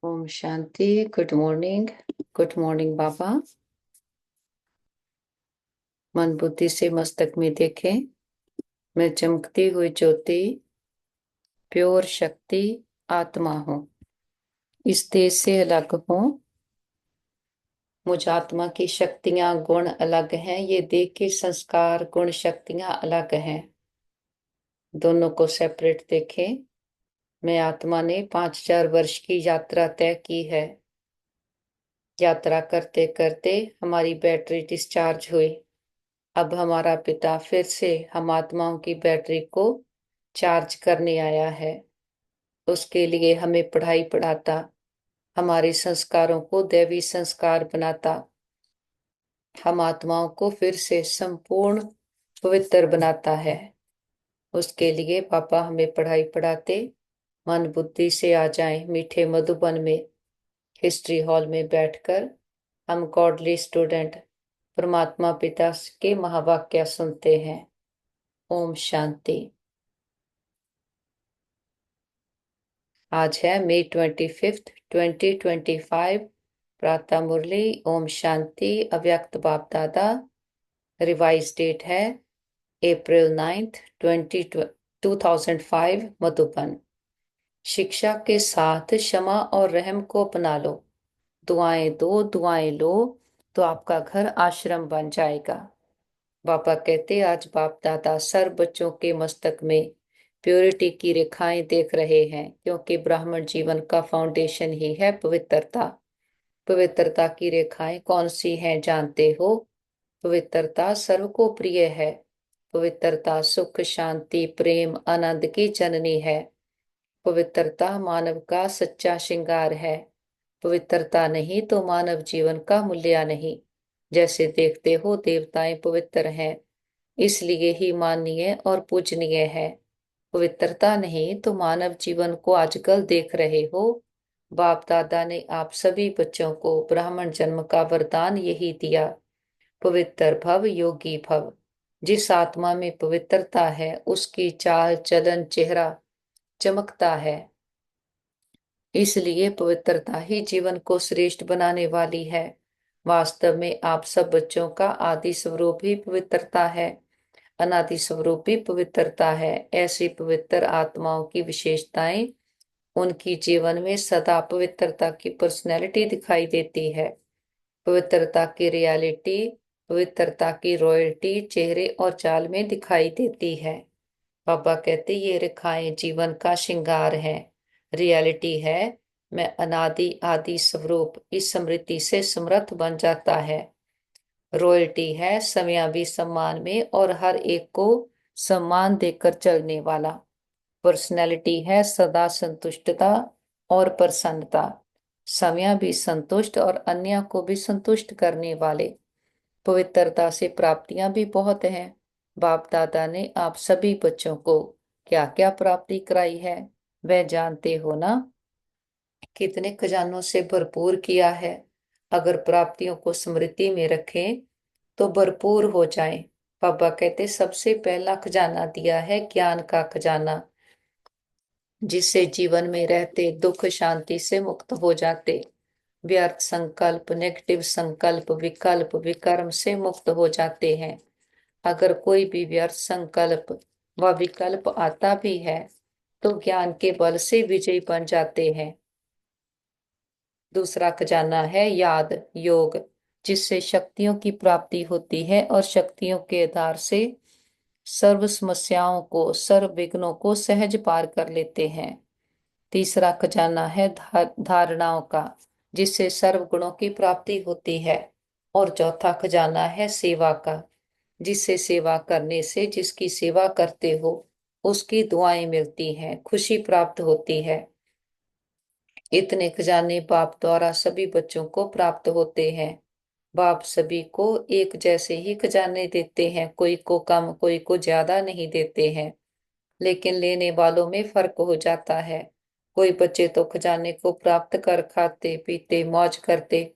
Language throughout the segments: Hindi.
ओम शांति। गुड मॉर्निंग बाबा। मन बुद्धि से मस्तक में देखें। मैं चमकती हुई ज्योति, प्योर शक्ति आत्मा हूँ। इस देश से अलग हूँ। मुझ आत्मा की शक्तियां गुण अलग हैं। ये देह के संस्कार गुण शक्तियां अलग हैं। दोनों को सेपरेट देखें। मैं आत्मा ने 5000 वर्ष की यात्रा तय की है। यात्रा करते करते हमारी बैटरी डिस्चार्ज हुई। अब हमारा पिता फिर से हम आत्माओं की बैटरी को चार्ज करने आया है। उसके लिए हमें पढ़ाई पढ़ाता, हमारे संस्कारों को दैवी संस्कार बनाता, हम आत्माओं को फिर से संपूर्ण पवित्र बनाता है। उसके लिए पापा हमें पढ़ाई पढ़ाते। मन बुद्धि से आ जाएं मीठे मधुबन में। हिस्ट्री हॉल में बैठकर हम गॉडली स्टूडेंट परमात्मा पिता के महावाक्य सुनते हैं। ओम शांति। आज है मई 25, 2025। प्रातः मुरली। ओम शांति। अव्यक्त बाप दादा। रिवाइज डेट है अप्रैल 9, 2005 मधुबन। शिक्षा के साथ क्षमा और रहम को अपना लो। दुआएं दो, दुआएं लो तो आपका घर आश्रम बन जाएगा। बाबा कहते आज बाप दादा सर्व बच्चों के मस्तक में प्योरिटी की रेखाएं देख रहे हैं, क्योंकि ब्राह्मण जीवन का फाउंडेशन ही है पवित्रता। पवित्रता की रेखाएं कौन सी हैं जानते हो? पवित्रता सर्व को प्रिय है। पवित्रता सुख शांति प्रेम आनंद की जननी है। पवित्रता मानव का सच्चा श्रृंगार है। पवित्रता नहीं तो मानव जीवन का मूल्य नहीं। जैसे देखते हो देवताएं पवित्र हैं, इसलिए ही माननीय और पूजनीय है। पवित्रता नहीं तो मानव जीवन को आजकल देख रहे हो। बाप दादा ने आप सभी बच्चों को ब्राह्मण जन्म का वरदान यही दिया, पवित्र भव योगी भव। जिस आत्मा में पवित्रता है उसकी चाल चलन चेहरा चमकता है। इसलिए पवित्रता ही जीवन को श्रेष्ठ बनाने वाली है। वास्तव में आप सब बच्चों का आदि स्वरूप ही पवित्रता है, अनादि स्वरूप भी पवित्रता है। ऐसी पवित्र आत्माओं की विशेषताएं उनकी जीवन में सदा पवित्रता की पर्सनैलिटी दिखाई देती है। पवित्रता की रियलिटी, पवित्रता की रॉयल्टी चेहरे और चाल में दिखाई देती है। बाबा कहते ये रेखाएं जीवन का श्रृंगार है। रियलिटी है मैं अनादि आदि स्वरूप इस स्मृति से समृद्ध बन जाता है। रॉयल्टी है समयाभी सम्मान में और हर एक को सम्मान देकर चलने वाला। पर्सनैलिटी है सदा संतुष्टता और प्रसन्नता, समय भी संतुष्ट और अन्य को भी संतुष्ट करने वाले। पवित्रता से प्राप्तियां भी बहुत हैं। बाप दादा ने आप सभी बच्चों को क्या क्या प्राप्ति कराई है वह जानते हो ना। कितने खजानों से भरपूर किया है। अगर प्राप्तियों को स्मृति में रखें तो भरपूर हो जाएं। बाबा कहते सबसे पहला खजाना दिया है ज्ञान का खजाना, जिससे जीवन में रहते दुख शांति से मुक्त हो जाते। व्यर्थ संकल्प नेगेटिव संकल्प विकल्प विकर्म से मुक्त हो जाते हैं। अगर कोई भी व्यर्थ संकल्प व विकल्प आता भी है तो ज्ञान के बल से विजयी बन जाते हैं। दूसरा खजाना है याद योग, जिससे शक्तियों की प्राप्ति होती है और शक्तियों के आधार से सर्व समस्याओं को सर्व विघ्नों को सहज पार कर लेते हैं। तीसरा खजाना है धारणाओं का, जिससे सर्व गुणों की प्राप्ति होती है। और चौथा खजाना है सेवा का, जिससे सेवा करने से जिसकी सेवा करते हो उसकी दुआएं मिलती हैं, खुशी प्राप्त होती है। इतने खजाने बाप द्वारा सभी बच्चों को प्राप्त होते हैं। बाप सभी को एक जैसे ही खजाने देते हैं, कोई को कम कोई को ज्यादा नहीं देते हैं, लेकिन लेने वालों में फर्क हो जाता है। कोई बच्चे तो खजाने को प्राप्त कर खाते पीते मौज करते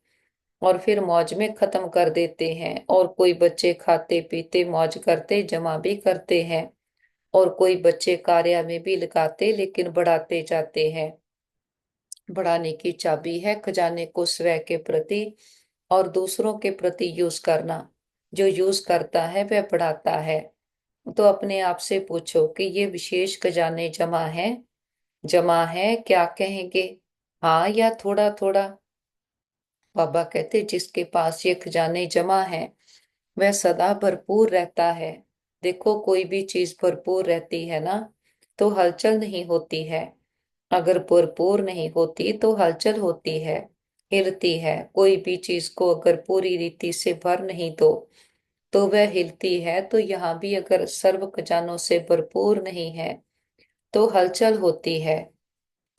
और फिर मौज में खत्म कर देते हैं, और कोई बच्चे खाते पीते मौज करते जमा भी करते हैं, और कोई बच्चे कार्य में भी लगाते लेकिन बढ़ाते जाते हैं। बढ़ाने की चाबी है खजाने को स्वयं के प्रति और दूसरों के प्रति यूज करना। जो यूज करता है वह बढ़ाता है। तो अपने आप से पूछो कि ये विशेष खजाने जमा है, जमा है क्या कहेंगे, हाँ या थोड़ा थोड़ा। बाबा कहते जिसके पास ये खजाने जमा है वह सदा भरपूर रहता है। देखो कोई भी चीज भरपूर रहती है ना तो हलचल नहीं होती है। अगर भरपूर नहीं होती तो हलचल होती है, हिलती है। कोई भी चीज को अगर पूरी रीति से भर नहीं दो तो वह हिलती है। तो यहाँ भी अगर सर्व खजानों से भरपूर नहीं है तो हलचल होती है।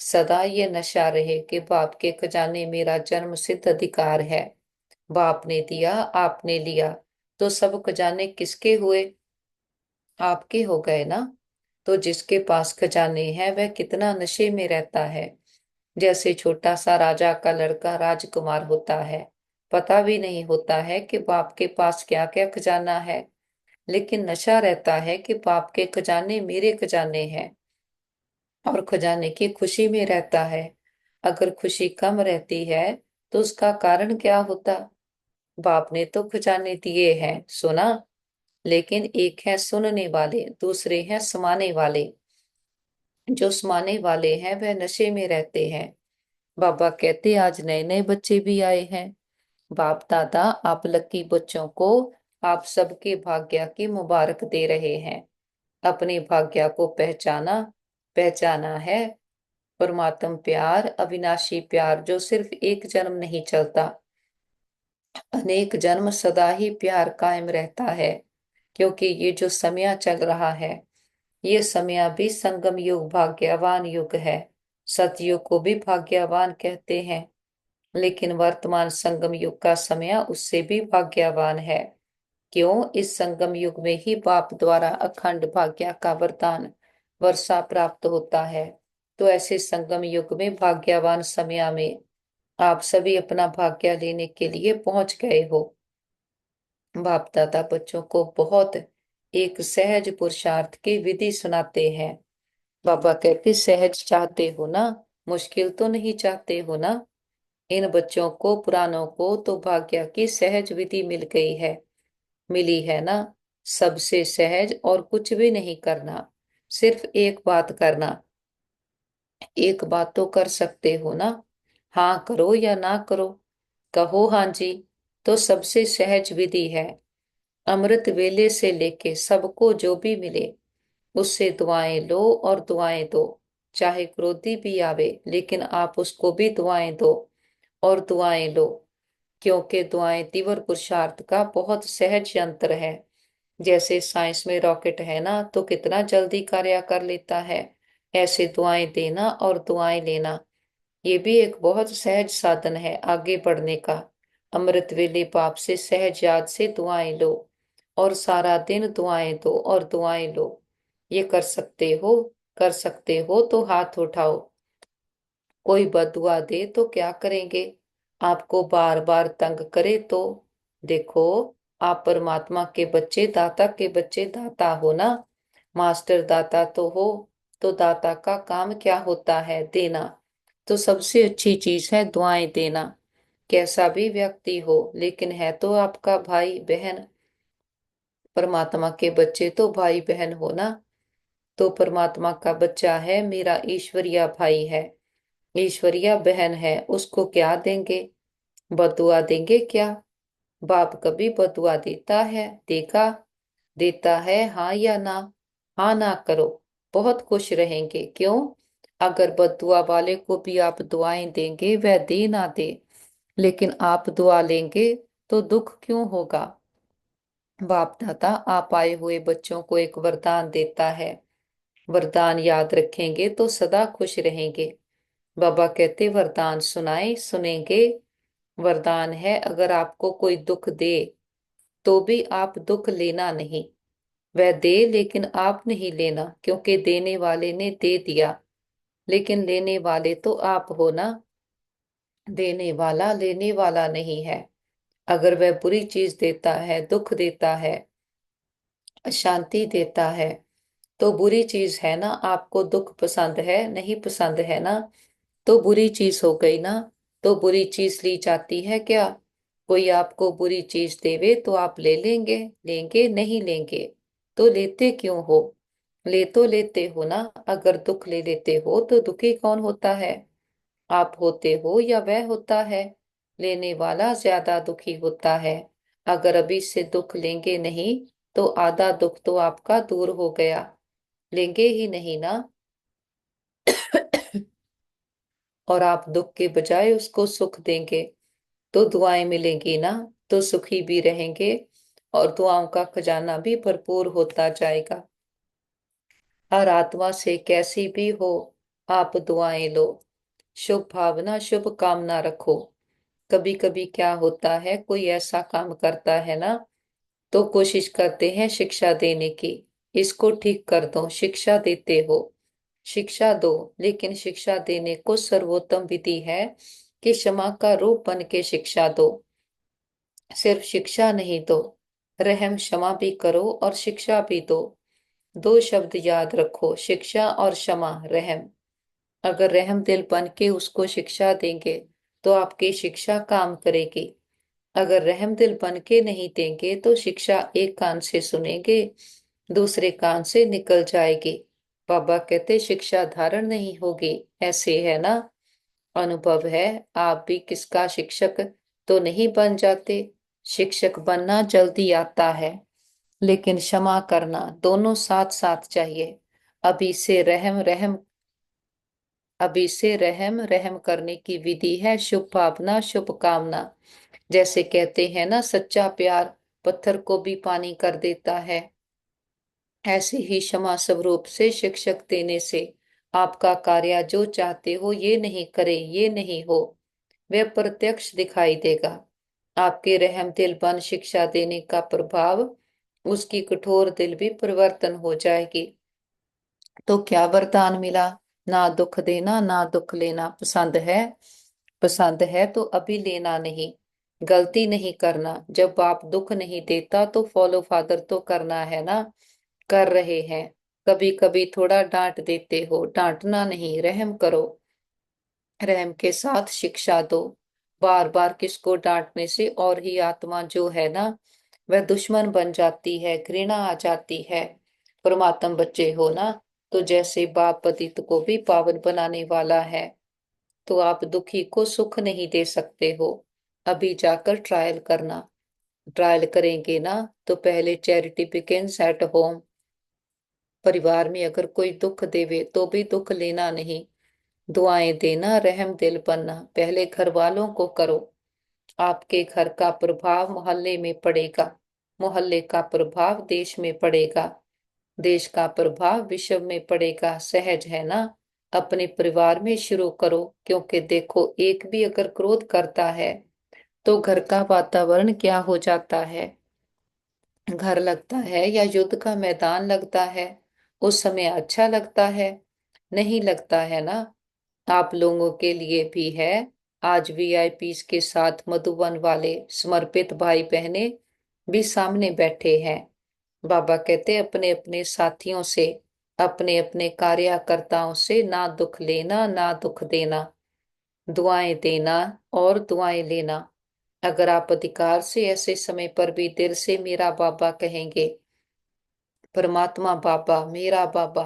सदा ये नशा रहे कि बाप के खजाने मेरा जन्म सिद्ध अधिकार है। बाप ने दिया, आपने लिया, तो सब खजाने किसके हुए? आपके हो गए ना। तो जिसके पास खजाने हैं वह कितना नशे में रहता है। जैसे छोटा सा राजा का लड़का राजकुमार होता है, पता भी नहीं होता है कि बाप के पास क्या क्या खजाना है, लेकिन नशा रहता है कि बाप के खजाने मेरे खजाने हैं। और खजाने की खुशी में रहता है। अगर खुशी कम रहती है तो उसका कारण क्या होता? बाप ने तो खजाने दिए हैं, सुना, लेकिन एक है सुनने वाले, दूसरे हैं समाने वाले। जो समाने वाले हैं वह नशे में रहते हैं। बाबा कहते आज नए नए बच्चे भी आए हैं। बाप दादा आप लकी बच्चों को आप सबके भाग्य की मुबारक दे रहे हैं। अपने भाग्य को पहचाना, पहचाना है। परमात्म प्यार, अविनाशी प्यार जो सिर्फ एक जन्म नहीं चलता, अनेक जन्म सदा ही प्यार कायम रहता है। क्योंकि ये जो समय चल रहा है ये समय भी संगम युग भाग्यवान युग है। सतयुग को भी भाग्यवान कहते हैं, लेकिन वर्तमान संगम युग का समय उससे भी भाग्यवान है। क्यों? इस संगम युग में ही बाप द्वारा अखंड भाग्य का वरदान वर्षा प्राप्त होता है। तो ऐसे संगम युग में भाग्यवान समय में आप सभी अपना भाग्य लेने के लिए पहुंच गए हो। बाप दादा बच्चों को बहुत एक सहज पुरुषार्थ की विधि सुनाते हैं। बाबा कहते सहज चाहते हो ना, मुश्किल तो नहीं चाहते हो ना। इन बच्चों को पुरानों को तो भाग्य की सहज विधि मिल गई है, मिली है ना। सबसे सहज और कुछ भी नहीं करना, सिर्फ एक बात करना। एक बात तो कर सकते हो ना, हाँ करो या ना करो, कहो हाँ जी। तो सबसे सहज विधि है। अमृत वेले से लेके सबको जो भी मिले उससे दुआएं लो और दुआएं दो। चाहे क्रोधी भी आवे लेकिन आप उसको भी दुआएं दो और दुआएं लो। क्योंकि दुआएं तीव्र पुरुषार्थ का बहुत सहज यंत्र है। जैसे साइंस में रॉकेट है ना तो कितना जल्दी कार्य कर लेता है, ऐसे दुआएं देना और दुआएं लेना ये भी एक बहुत सहज साधन है आगे बढ़ने का। अमृत वेले बाप से सहज याद से दुआएं लो और सारा दिन दुआएं दो और दुआएं लो। ये कर सकते हो? कर सकते हो तो हाथ उठाओ। कोई बददुआ दे तो क्या करेंगे? आपको बार बार तंग करे तो? देखो आप परमात्मा के बच्चे, दाता के बच्चे, दाता हो ना, मास्टर दाता तो हो। तो दाता का काम क्या होता है? देना। तो सबसे अच्छी चीज है दुआएं देना। कैसा भी व्यक्ति हो लेकिन है तो आपका भाई बहन। परमात्मा के बच्चे तो भाई बहन हो ना। तो परमात्मा का बच्चा है मेरा ईश्वरीय भाई है, ईश्वरीय बहन है, उसको क्या देंगे? बदुआ देंगे क्या? बाप कभी बदुआ देता है? देगा? देता है हाँ या ना? हाँ ना करो, बहुत खुश रहेंगे। क्यों? अगर बददुआ वाले को भी आप दुआएं देंगे वह दे ना दे, लेकिन आप दुआ लेंगे तो दुख क्यों होगा? बाप दादा आप आए हुए बच्चों को एक वरदान देता है। वरदान याद रखेंगे तो सदा खुश रहेंगे। बाबा कहते वरदान सुनाए सुनेंगे। वरदान है अगर आपको कोई दुख दे तो भी आप दुख लेना नहीं। वह दे लेकिन आप नहीं लेना, क्योंकि देने वाले ने दे दिया, लेकिन लेने वाले तो आप हो ना। देने वाला लेने वाला नहीं है। अगर वह बुरी चीज देता है, दुख देता है, अशांति देता है तो बुरी चीज है ना। आपको दुख पसंद है? नहीं पसंद है ना। तो बुरी चीज हो गई ना। तो बुरी चीज ली जाती है क्या? कोई आपको बुरी चीज देवे तो आप ले लेंगे? लेंगे नहीं लेंगे? तो लेते क्यों हो? ले तो लेते हो ना। अगर दुख ले लेते हो तो दुखी कौन होता है? आप होते हो या वह होता है? लेने वाला ज्यादा दुखी होता है। अगर अभी से दुख लेंगे नहीं तो आधा दुख तो आपका दूर हो गया। लेंगे ही नहीं ना। और आप दुख के बजाय उसको सुख देंगे तो दुआएं मिलेंगी ना। तो सुखी भी रहेंगे और दुआओं का खजाना भी भरपूर होता जाएगा। हर आत्मा से कैसी भी हो, आप दुआएं लो। शुभ भावना शुभ कामना रखो। कभी कभी क्या होता है, कोई ऐसा काम करता है ना, तो कोशिश करते हैं शिक्षा देने की। इसको ठीक कर दो, शिक्षा देते हो। शिक्षा दो, लेकिन शिक्षा देने को सर्वोत्तम विधि है कि क्षमा का रूप बन के शिक्षा दो। सिर्फ शिक्षा नहीं दो, रहम क्षमा भी करो और शिक्षा भी दो। दो शब्द याद रखो, शिक्षा और क्षमा, रहम। अगर रहम दिल बन के उसको शिक्षा देंगे तो आपकी शिक्षा काम करेगी। अगर रहम दिल बन के नहीं देंगे तो शिक्षा एक कान से सुनेंगे, दूसरे कान से निकल जाएगी। बाबा कहते शिक्षा धारण नहीं होगी। ऐसे है ना। अनुभव है। आप भी किसका शिक्षक तो नहीं बन जाते। शिक्षक बनना जल्दी आता है, लेकिन क्षमा करना दोनों साथ साथ चाहिए। अभी से रहम रहम अभी से रहम रहम करने की विधि है शुभ भावना शुभ कामना। जैसे कहते हैं ना, सच्चा प्यार पत्थर को भी पानी कर देता है। ऐसे ही क्षमा स्वरूप से शिक्षक देने से आपका कार्य जो चाहते हो ये नहीं करे, ये नहीं हो, वह प्रत्यक्ष दिखाई देगा। आपके रहम दिल बन शिक्षा देने का प्रभाव, उसकी कठोर दिल भी परिवर्तन हो जाएगी। तो क्या वरदान मिला? ना दुख देना ना दुख लेना। पसंद है? पसंद है तो अभी लेना नहीं। गलती नहीं करना। जब बाप दुख नहीं देता तो फॉलो फादर तो करना है ना। कर रहे हैं। कभी कभी थोड़ा डांट देते हो, डांटना नहीं, रहम करो। रहम के साथ शिक्षा दो। बार बार किसको डांटने से और ही आत्मा जो है ना, वह दुश्मन बन जाती है, घृणा आ जाती है। परमात्म बच्चे हो ना, तो जैसे बाप पतित को भी पावन बनाने वाला है, तो आप दुखी को सुख नहीं दे सकते हो। अभी जाकर ट्रायल करना। ट्रायल करेंगे ना, तो पहले चैरिटी बिगिंस एट होम। परिवार में अगर कोई दुख देवे तो भी दुख लेना नहीं, दुआएं देना, रहम दिल बनना पहले घर वालों को करो। आपके घर का प्रभाव मोहल्ले में पड़ेगा, मोहल्ले का प्रभाव देश में पड़ेगा, देश का प्रभाव विश्व में पड़ेगा। सहज है ना। अपने परिवार में शुरू करो, क्योंकि देखो एक भी अगर क्रोध करता है तो घर का वातावरण क्या हो जाता है। घर लगता है या युद्ध का मैदान लगता है? उस समय अच्छा लगता है? नहीं लगता है ना। आप लोगों के लिए भी है। आज वीआईपी के साथ मधुबन वाले समर्पित भाई बहने भी सामने बैठे हैं। बाबा कहते अपने अपने साथियों से, अपने अपने कार्यकर्ताओं से ना दुख लेना ना दुख देना, दुआएं देना और दुआएं लेना। अगर आप अधिकार से ऐसे समय पर भी दिल से मेरा बाबा कहेंगे, परमात्मा बाबा मेरा बाबा,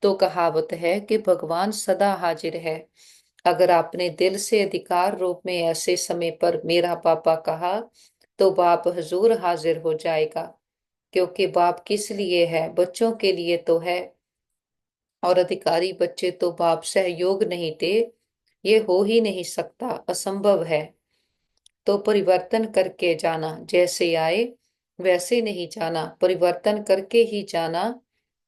तो कहावत है कि भगवान सदा हाजिर है। अगर आपने दिल से अधिकार रूप में ऐसे समय पर मेरा बाबा कहा, तो बाप हजूर हाजिर हो जाएगा। क्योंकि बाप किस लिए है? बच्चों के लिए तो है। और अधिकारी बच्चे तो बाप सहयोग नहीं दे, ये हो ही नहीं सकता, असंभव है। तो परिवर्तन करके जाना, जैसे आए वैसे नहीं जाना, परिवर्तन करके ही जाना।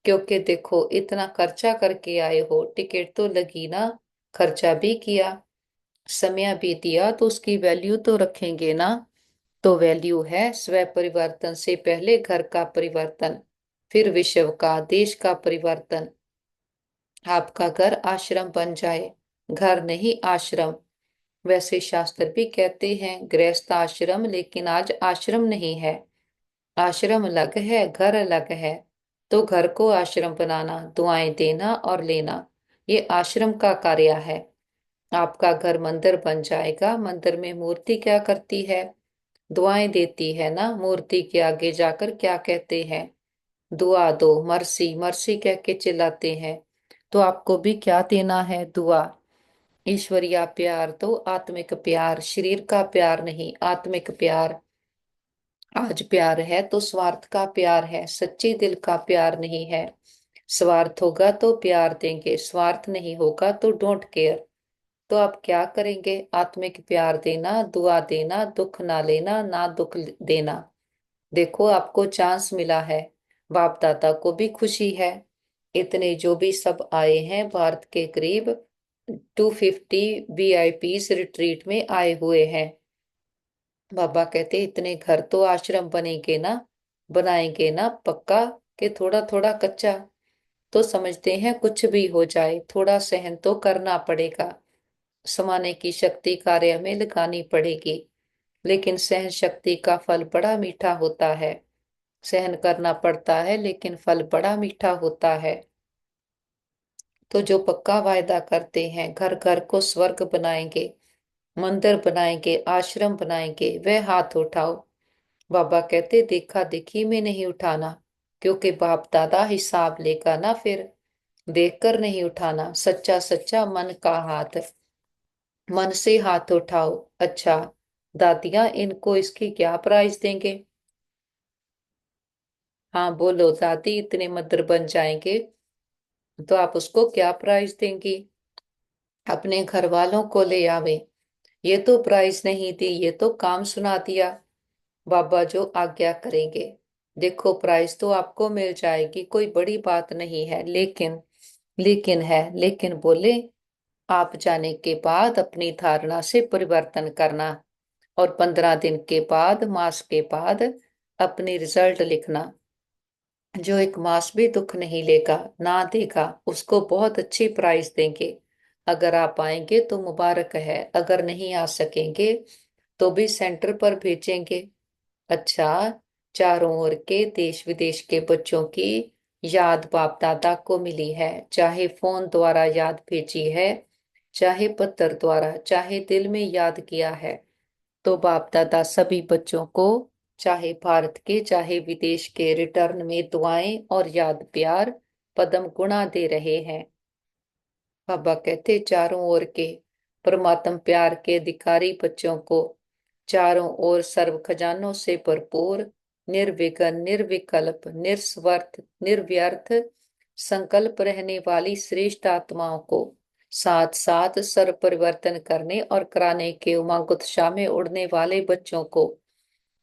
क्योंकि देखो इतना खर्चा करके आए हो, टिकट तो लगी ना, खर्चा भी किया, समय भी दिया, तो उसकी वैल्यू तो रखेंगे ना। तो वैल्यू है स्व परिवर्तन से पहले घर का परिवर्तन, फिर विश्व का, देश का परिवर्तन। आपका घर आश्रम बन जाए, घर नहीं आश्रम। वैसे शास्त्र भी कहते हैं गृहस्थ आश्रम, लेकिन आज आश्रम नहीं है। आश्रम अलग है, घर अलग है। तो घर को आश्रम बनाना, दुआएं देना और लेना, ये आश्रम का कार्य है। आपका घर मंदिर बन जाएगा। मंदिर में मूर्ति क्या करती है? दुआएं देती है ना। मूर्ति के आगे जाकर क्या कहते हैं? दुआ दो, मर्सी मर्सी कह के चिल्लाते हैं। तो आपको भी क्या देना है? दुआ। ईश्वरीय प्यार तो आत्मिक प्यार, शरीर का प्यार नहीं, आत्मिक प्यार। आज प्यार है तो स्वार्थ का प्यार है, सच्ची दिल का प्यार नहीं है। स्वार्थ होगा तो प्यार देंगे, स्वार्थ नहीं होगा तो डोंट केयर। तो आप क्या करेंगे? आत्मिक प्यार देना, दुआ देना, दुख ना लेना, ना दुख देना। देखो आपको चांस मिला है। बाप दादा को भी खुशी है। इतने जो भी सब आए हैं, भारत के करीब 250 वीआईपीस रिट्रीट में आए हुए हैं। बाबा कहते इतने घर तो आश्रम बनेंगे ना, बनाएंगे ना पक्का, कि थोड़ा थोड़ा कच्चा? तो समझते हैं कुछ भी हो जाए थोड़ा सहन तो करना पड़ेगा। समाने की शक्ति कार्य में लगानी पड़ेगी। लेकिन सहन शक्ति का फल बड़ा मीठा होता है। सहन करना पड़ता है लेकिन फल बड़ा मीठा होता है। तो जो पक्का वायदा करते हैं घर घर को स्वर्ग बनाएंगे, मंदिर बनाएंगे, आश्रम बनाएंगे, वह हाथ उठाओ। बाबा कहते देखा देखी में नहीं उठाना, क्योंकि बाप दादा हिसाब लेगा ना फिर। देखकर नहीं उठाना, सच्चा सच्चा मन का हाथ। मन से हाथ उठाओ। अच्छा दादियां, इनको इसकी क्या प्राइस देंगे? हाँ बोलो दादी, इतने मंदिर बन जाएंगे तो आप उसको क्या प्राइस देंगी? अपने घर वालों को ले आवे। ये तो प्राइस नहीं दी, ये तो काम सुना दिया। बाबा जो आज्ञा करेंगे। देखो प्राइस तो आपको मिल जाएगी, कोई बड़ी बात नहीं है, लेकिन बोले आप जाने के बाद अपनी धारणा से परिवर्तन करना। और 15 दिन के बाद, मास के बाद अपनी रिजल्ट लिखना। जो एक मास भी दुख नहीं लेगा ना देगा, उसको बहुत अच्छी प्राइस देंगे। अगर आप आएंगे तो मुबारक है, अगर नहीं आ सकेंगे तो भी सेंटर पर भेजेंगे। अच्छा, चारों ओर के देश विदेश के बच्चों की याद बाप दादा को मिली है। चाहे फोन द्वारा याद भेजी है, चाहे पत्र द्वारा, चाहे दिल में याद किया है। तो बाप दादा सभी बच्चों को, चाहे भारत के चाहे विदेश के, रिटर्न में दुआएं और याद प्यार पदम गुणा दे रहे हैं। बाबा कहते चारों ओर के परमात्म प्यार के अधिकारी बच्चों को, चारों ओर सर्व खजानों से भरपूर, निर्विघ्न, निर्विकल्प, निस्वार्थ, निर्व्यर्थ संकल्प रहने वाली श्रेष्ठ आत्माओं को, साथ साथ सर्व परिवर्तन करने और कराने के उमंग उत्साह में उड़ने वाले बच्चों को,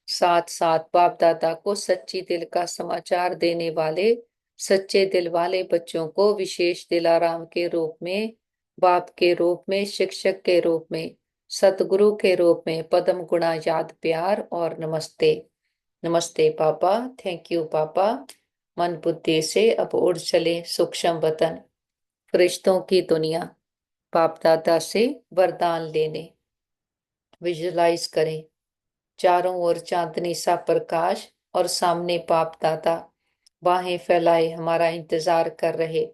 साथ साथ बाप दादा को सच्ची दिल का समाचार देने वाले सच्चे दिल वाले बच्चों को, विशेष दिलाराम के रूप में, बाप के रूप में, शिक्षक के रूप में, सतगुरु के रूप में पदम गुणा याद प्यार और नमस्ते। नमस्ते पापा। थैंक यू पापा। मन बुद्धि से अब उड़ चले सूक्ष्म वतन, फरिश्तों की दुनिया, बाप दादा से वरदान लेने। विजुलाइज करें चारों ओर चांदनी सा प्रकाश और सामने बाप दादा बाहें फैलाए हमारा इंतजार कर रहे।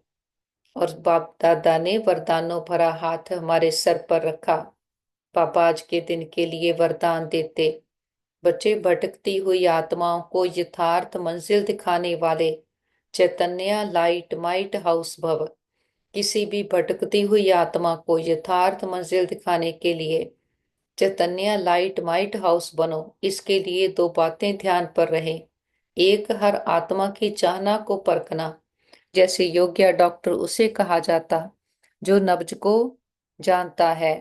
और बाप दादा ने वरदानों भरा हाथ हमारे सर पर रखा। पापा आज के दिन के लिए वरदान देते। बच्चे भटकती हुई आत्माओं को यथार्थ मंजिल दिखाने वाले चैतन्य लाइट माइट हाउस भव। किसी भी भटकती हुई आत्मा को यथार्थ मंजिल दिखाने के लिए चैतन्य लाइट माइट हाउस बनो। इसके लिए दो बातें ध्यान पर रहें। एक, हर आत्मा की चाहना को परखना, जैसे योग्य डॉक्टर उसे कहा जाता जो नब्ज को जानता है।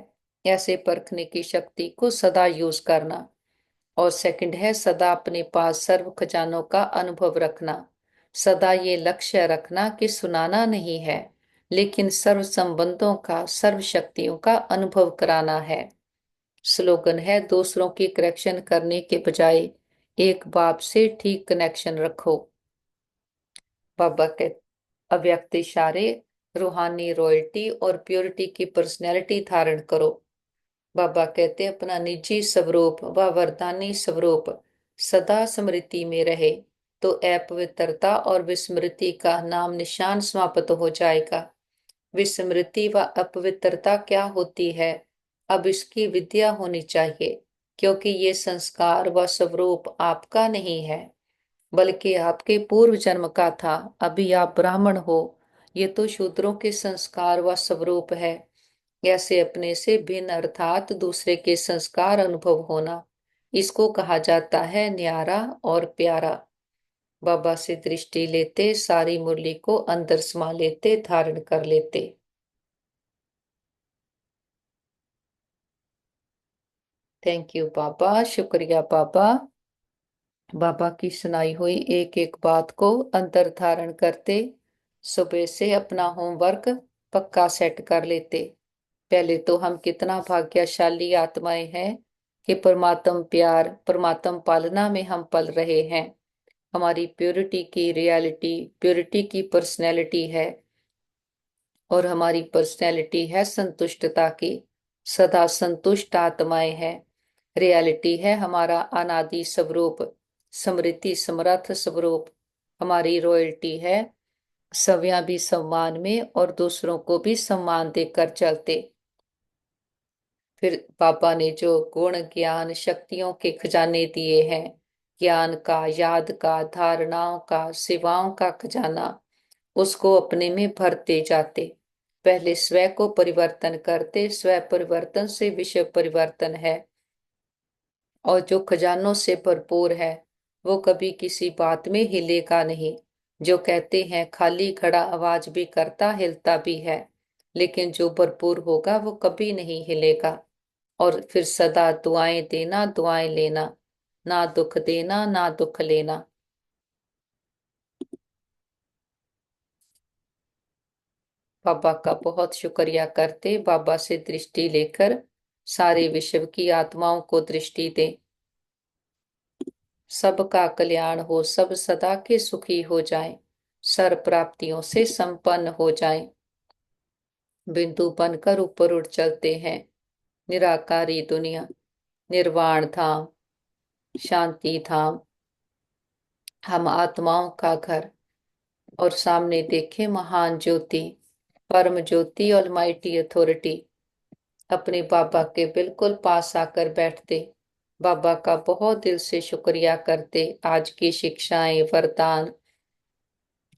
ऐसे परखने की शक्ति को सदा यूज करना। और सेकंड है, सदा अपने पास सर्व खजानों का अनुभव रखना। सदा ये लक्ष्य रखना कि सुनाना नहीं है, लेकिन सर्व संबंधों का, सर्व शक्तियों का अनुभव कराना है। स्लोगन है, दूसरों की करेक्शन करने के बजाय एक बाप से ठीक कनेक्शन रखो। बाबा के अव्यक्त इशारे, रूहानी रॉयल्टी और प्योरिटी की पर्सनैलिटी धारण करो। बाबा कहते अपना निजी स्वरूप व वरदानी स्वरूप सदा स्मृति में रहे तो अपवित्रता और विस्मृति का नाम निशान समाप्त हो जाएगा। विस्मृति व अपवित्रता क्या होती है, अब इसकी विद्या होनी चाहिए, क्योंकि ये संस्कार व स्वरूप आपका नहीं है, बल्कि आपके पूर्व जन्म का था। अभी आप ब्राह्मण हो, ये तो शूद्रों के संस्कार व स्वरूप है। ऐसे अपने से भिन्न अर्थात दूसरे के संस्कार अनुभव होना, इसको कहा जाता है न्यारा और प्यारा। बाबा से दृष्टि लेते सारी मुरली को अंदर समा लेते, धारण कर लेते। थैंक यू बाबा, शुक्रिया बाबा। बाबा की सुनाई हुई एक एक बात को अंतर धारण करते, सुबह से अपना होमवर्क पक्का सेट कर लेते। पहले तो हम कितना भाग्यशाली आत्माएं हैं कि परमात्म प्यार, परमात्म पालना में हम पल रहे हैं। हमारी प्योरिटी की रियलिटी, प्योरिटी की पर्सनैलिटी है, और हमारी पर्सनैलिटी है संतुष्टता की। सदा संतुष्ट आत्माएं हैं। रियलिटी है हमारा अनादि स्वरूप, स्मृति समर्थ स्वरूप। हमारी रॉयल्टी है सव्या भी सम्मान में और दूसरों को भी सम्मान देकर चलते। फिर पापा ने जो गुण ज्ञान शक्तियों के खजाने दिए हैं, ज्ञान का, याद का, धारणाओं का, सेवाओं का खजाना, उसको अपने में भरते जाते। पहले स्व को परिवर्तन करते, स्व परिवर्तन से विश्व परिवर्तन है। और जो खजानों से भरपूर है, वो कभी किसी बात में हिलेगा नहीं। जो कहते हैं खाली खड़ा आवाज भी करता, हिलता भी है, लेकिन जो भरपूर होगा वो कभी नहीं हिलेगा। और फिर सदा दुआएं देना, दुआएं लेना, ना दुख देना ना दुख लेना। बाबा का बहुत शुक्रिया करते, बाबा से दृष्टि लेकर सारे विश्व की आत्माओं को दृष्टि दें। सबका कल्याण हो, सब सदा के सुखी हो जाएं, सर्व प्राप्तियों से संपन्न हो जाएं। बिंदु बनकर ऊपर उठ चलते हैं। निराकारी दुनिया, निर्वाण धाम, शांति धाम, हम आत्माओं का घर। और सामने देखे महान ज्योति, परम ज्योति, ऑलमाइटी अथॉरिटी, अपने बाबा के बिल्कुल पास आकर बैठते। बाबा का बहुत दिल से शुक्रिया करते। आज की शिक्षाएं, वरदान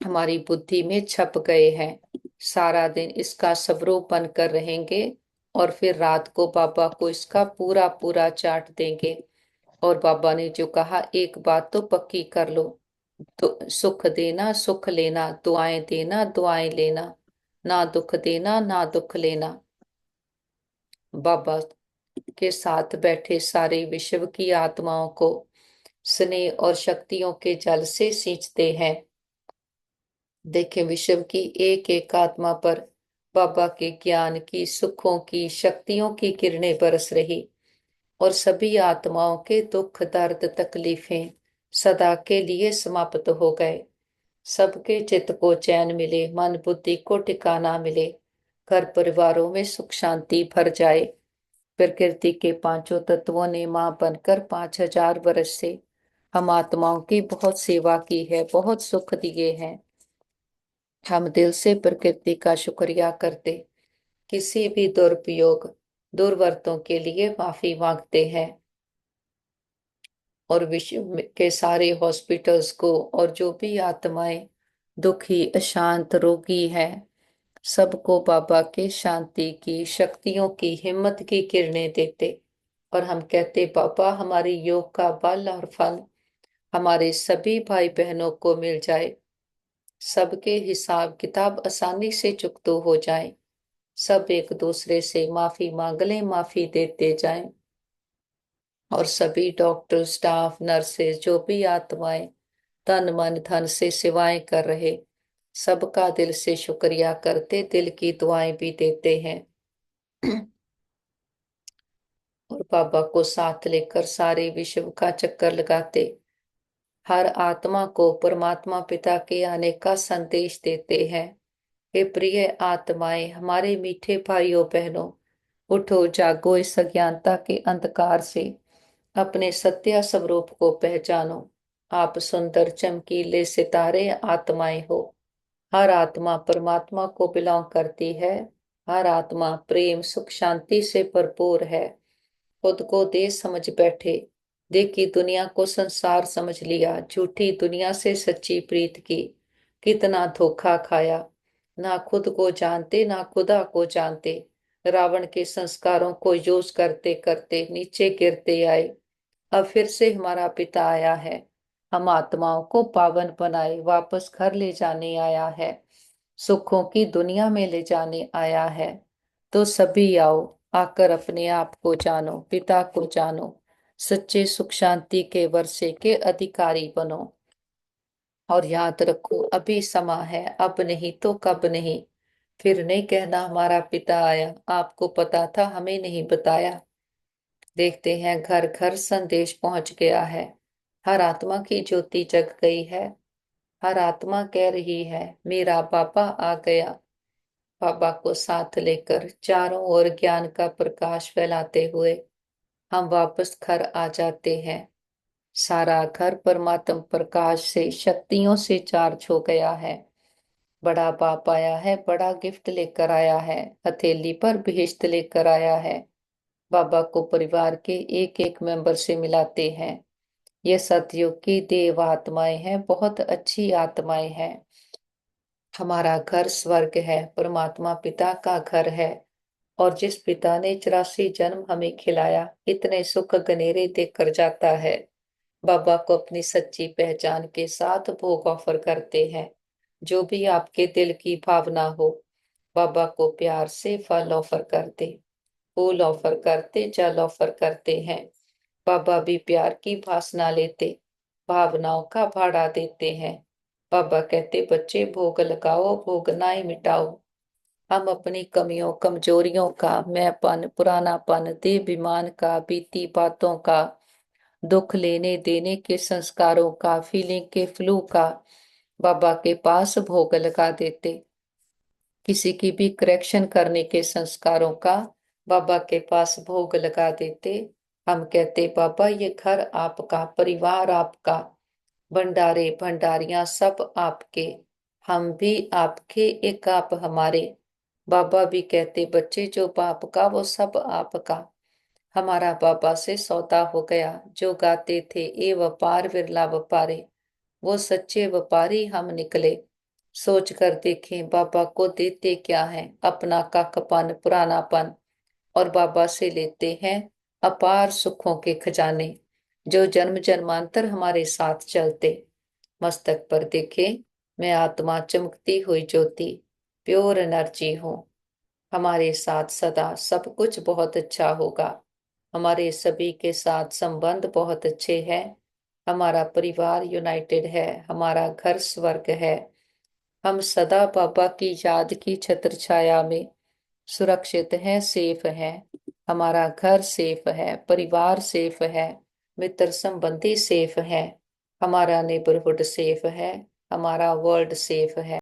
हमारी बुद्धि में छप गए हैं। सारा दिन इसका स्वरूप बनकर रहेंगे, और फिर रात को बाबा को इसका पूरा पूरा चाट देंगे। और बाबा ने जो कहा, एक बात तो पक्की कर लो, तो सुख देना सुख लेना, दुआएं देना दुआएं लेना, ना दुख देना ना दुख लेना। बाबा के साथ बैठे सारे विश्व की आत्माओं को स्नेह और शक्तियों के जल से सींचते हैं। देखें, विश्व की एक एक आत्मा पर बाबा के ज्ञान की, सुखों की, शक्तियों की किरणें बरस रही, और सभी आत्माओं के दुख दर्द तकलीफें सदा के लिए समाप्त हो गए। सबके चित्त को चैन मिले, मन बुद्धि को ठिकाना मिले, घर परिवारों में सुख शांति भर जाए। प्रकृति के पांचों तत्वों ने मां बनकर 5000 वर्ष से हम आत्माओं की बहुत सेवा की है, बहुत सुख दिए हैं। हम दिल से प्रकृति का शुक्रिया करते, किसी भी दुरुपयोग, दुर्वर्तों के लिए माफी मांगते हैं। और विश्व के सारे हॉस्पिटल्स को, और जो भी आत्माएं दुखी अशांत रोगी हैं, सबको बाबा के शांति की, शक्तियों की, हिम्मत की किरणें देते। और हम कहते, बाबा हमारी योग का बल और फल हमारे सभी भाई बहनों को मिल जाए, सबके हिसाब किताब आसानी से चुकता हो जाए, सब एक दूसरे से माफी मांग लें, माफी देते जाएं। और सभी डॉक्टर, स्टाफ, नर्सेज, जो भी आत्माएं तन मन धन से सेवाएं कर रहे, सबका दिल से शुक्रिया करते, दिल की दुआएं भी देते हैं। और बाबा को साथ लेकर सारे विश्व का चक्कर लगाते, हर आत्मा को परमात्मा पिता के आने का संदेश देते हैं। हे प्रिय आत्माएं, हमारे मीठे भाइयों बहनों, उठो जागो, इस अज्ञानता के अंधकार से अपने सत्य स्वरूप को पहचानो। आप सुंदर चमकीले सितारे आत्माएं हो। हर आत्मा परमात्मा को बिलोंग करती है। हर आत्मा प्रेम सुख शांति से भरपूर है। खुद को देश समझ बैठे, देखी दुनिया को संसार समझ लिया, झूठी दुनिया से सच्ची प्रीत की। कितना धोखा खाया, ना खुद को जानते ना खुदा को जानते। रावण के संस्कारों को यूज करते करते नीचे गिरते आए। अब फिर से हमारा पिता आया है, हम आत्माओं को पावन बनाए वापस घर ले जाने आया है, सुखों की दुनिया में ले जाने आया है। तो सभी आओ, आकर अपने आप को जानो, पिता को जानो, सच्चे सुख शांति के वर्षे के अधिकारी बनो। और याद रखो, अभी समा है, अब नहीं तो कब नहीं। फिर नहीं कहना हमारा पिता आया, आपको पता था हमें नहीं बताया। देखते हैं घर घर संदेश पहुंच गया है। हर आत्मा की ज्योति जग गई है। हर आत्मा कह रही है मेरा पापा आ गया। बाबा को साथ लेकर चारों ओर ज्ञान का प्रकाश फैलाते हुए हम वापस घर आ जाते हैं। सारा घर परमात्म प्रकाश से शक्तियों से चार्ज हो गया है। बड़ा बाप आया है, बड़ा गिफ्ट लेकर आया है, हथेली पर बेहेश्त लेकर आया है। बाबा को परिवार के एक एक मेंबर से मिलाते हैं। ये सतयुग की देव आत्माएं हैं, बहुत अच्छी आत्माएं हैं। हमारा घर स्वर्ग है, परमात्मा पिता का घर है। और जिस पिता ने 84 जन्म हमें खिलाया, इतने सुख गनेरे देकर जाता है। बाबा को अपनी सच्ची पहचान के साथ भोग ऑफर करते हैं। जो भी आपके दिल की भावना हो, बाबा को प्यार से फल ऑफर करते, फूल ऑफर करते, जल ऑफर करते हैं। बाबा भी प्यार की भासना लेते, भावनाओं का भाड़ा देते हैं। बाबा कहते बच्चे भोग लगाओ, भोगनाएं मिटाओ। हम अपनी कमियों कमजोरियों का, मैंपन पुरानापन देहाभिमान का, बीती बातों का, दुख लेने देने के संस्कारों का, फीलिंग के फ्लू का बाबा के पास भोग लगा देते। किसी की भी करेक्शन करने के संस्कारों का बाबा के पास भोग लगा देते। हम कहते बाबा ये घर आपका, परिवार आपका, भंडारे भंडारियां सब आपके, हम भी आपके, एक आप हमारे। बाबा भी कहते बच्चे जो बाप का वो सब आपका। हमारा बाबा से सौदा हो गया। जो गाते थे ए व्यापार विरला व्यापारे, वो सच्चे व्यापारी हम निकले। सोच कर देखें बाबा को देते क्या है, अपना काकपन पुरानापन, और बाबा से लेते हैं अपार सुखों के खजाने, जो जन्म जन्मांतर हमारे साथ चलते। मस्तक पर देखे मैं आत्मा चमकती हुई ज्योति, प्योर एनर्जी हूँ। हमारे साथ सदा सब कुछ बहुत अच्छा होगा। हमारे सभी के साथ संबंध बहुत अच्छे हैं। हमारा परिवार यूनाइटेड है, हमारा घर स्वर्ग है। हम सदा बाबा की याद की छत्र छाया में सुरक्षित हैं, सेफ हैं। हमारा घर सेफ है, परिवार सेफ है, मित्र संबंधी सेफ है, हमारा नेबरहुड सेफ है, हमारा वर्ल्ड सेफ है।